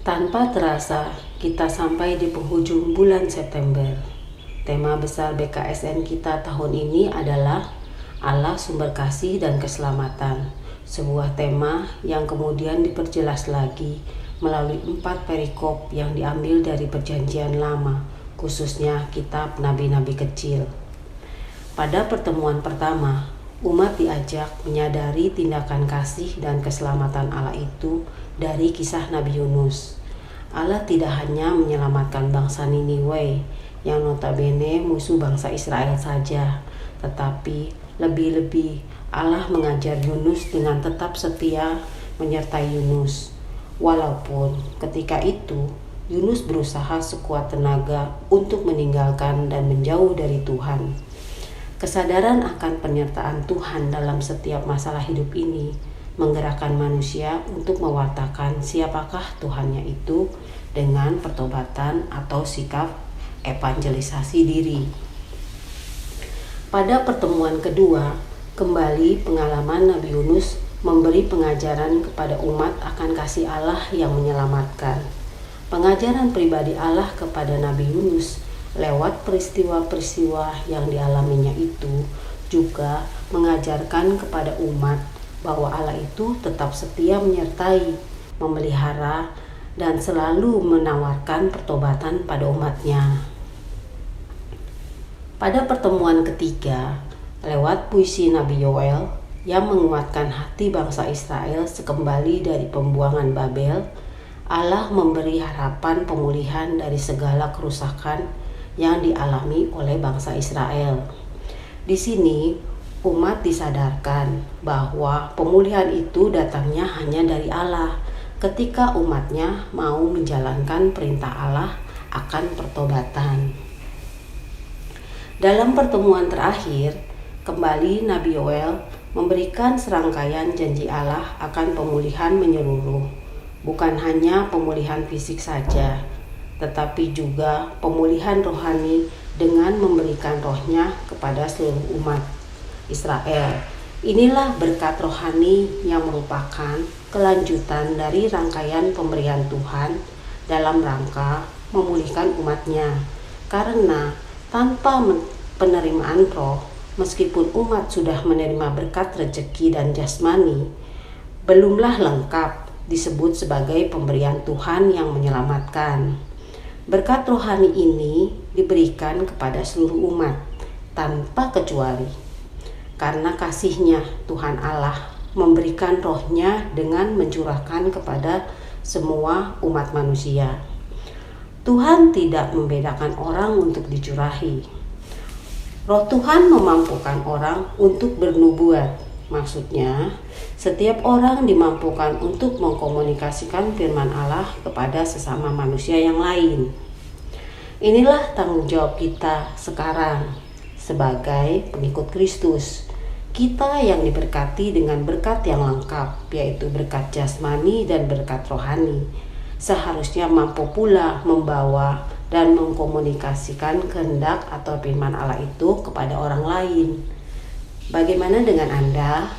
Tanpa terasa, kita sampai di penghujung bulan September. Tema besar BKSN kita tahun ini adalah Allah Sumber Kasih dan Keselamatan. Sebuah tema yang kemudian diperjelas lagi melalui 4 perikop yang diambil dari Perjanjian Lama, khususnya kitab Nabi-Nabi Kecil. Pada pertemuan pertama, umat diajak menyadari tindakan kasih dan keselamatan Allah itu dari kisah Nabi Yunus. Allah tidak hanya menyelamatkan bangsa Niniwe yang notabene musuh bangsa Israel saja, tetapi lebih-lebih Allah mengajar Yunus dengan tetap setia menyertai Yunus. Walaupun ketika itu Yunus berusaha sekuat tenaga untuk meninggalkan dan menjauh dari Tuhan. Kesadaran akan penyertaan Tuhan dalam setiap masalah hidup ini menggerakkan manusia untuk mewartakan siapakah Tuhannya itu dengan pertobatan atau sikap evangelisasi diri. Pada pertemuan kedua, kembali pengalaman Nabi Yunus memberi pengajaran kepada umat akan kasih Allah yang menyelamatkan. Pengajaran pribadi Allah kepada Nabi Yunus lewat peristiwa-peristiwa yang dialaminya itu juga mengajarkan kepada umat bahwa Allah itu tetap setia menyertai, memelihara, dan selalu menawarkan pertobatan pada umatnya. Pada pertemuan ketiga, lewat puisi Nabi Yoel yang menguatkan hati bangsa Israel sekembali dari pembuangan Babel, Allah memberi harapan pemulihan dari segala kerusakan yang dialami oleh bangsa Israel. Di sini, umat disadarkan bahwa pemulihan itu datangnya hanya dari Allah ketika umatnya mau menjalankan perintah Allah akan pertobatan. Dalam pertemuan terakhir, kembali Nabi Yoel memberikan serangkaian janji Allah akan pemulihan menyeluruh, bukan hanya pemulihan fisik saja, tetapi juga pemulihan rohani dengan memberikan rohnya kepada seluruh umat Israel. Inilah berkat rohani yang merupakan kelanjutan dari rangkaian pemberian Tuhan dalam rangka memulihkan umatnya. Karena tanpa penerimaan roh, meskipun umat sudah menerima berkat rezeki dan jasmani, belumlah lengkap disebut sebagai pemberian Tuhan yang menyelamatkan. Berkat rohani ini diberikan kepada seluruh umat tanpa kecuali. Karena kasih-Nya Tuhan Allah memberikan rohnya dengan mencurahkan kepada semua umat manusia. Tuhan tidak membedakan orang untuk dicurahi. Roh Tuhan memampukan orang untuk bernubuat. Maksudnya, setiap orang dimampukan untuk mengkomunikasikan firman Allah kepada sesama manusia yang lain. Inilah tanggung jawab kita sekarang sebagai pengikut Kristus. Kita yang diberkati dengan berkat yang lengkap, yaitu berkat jasmani dan berkat rohani, seharusnya mampu pula membawa dan mengkomunikasikan kehendak atau firman Allah itu kepada orang lain. Bagaimana dengan Anda?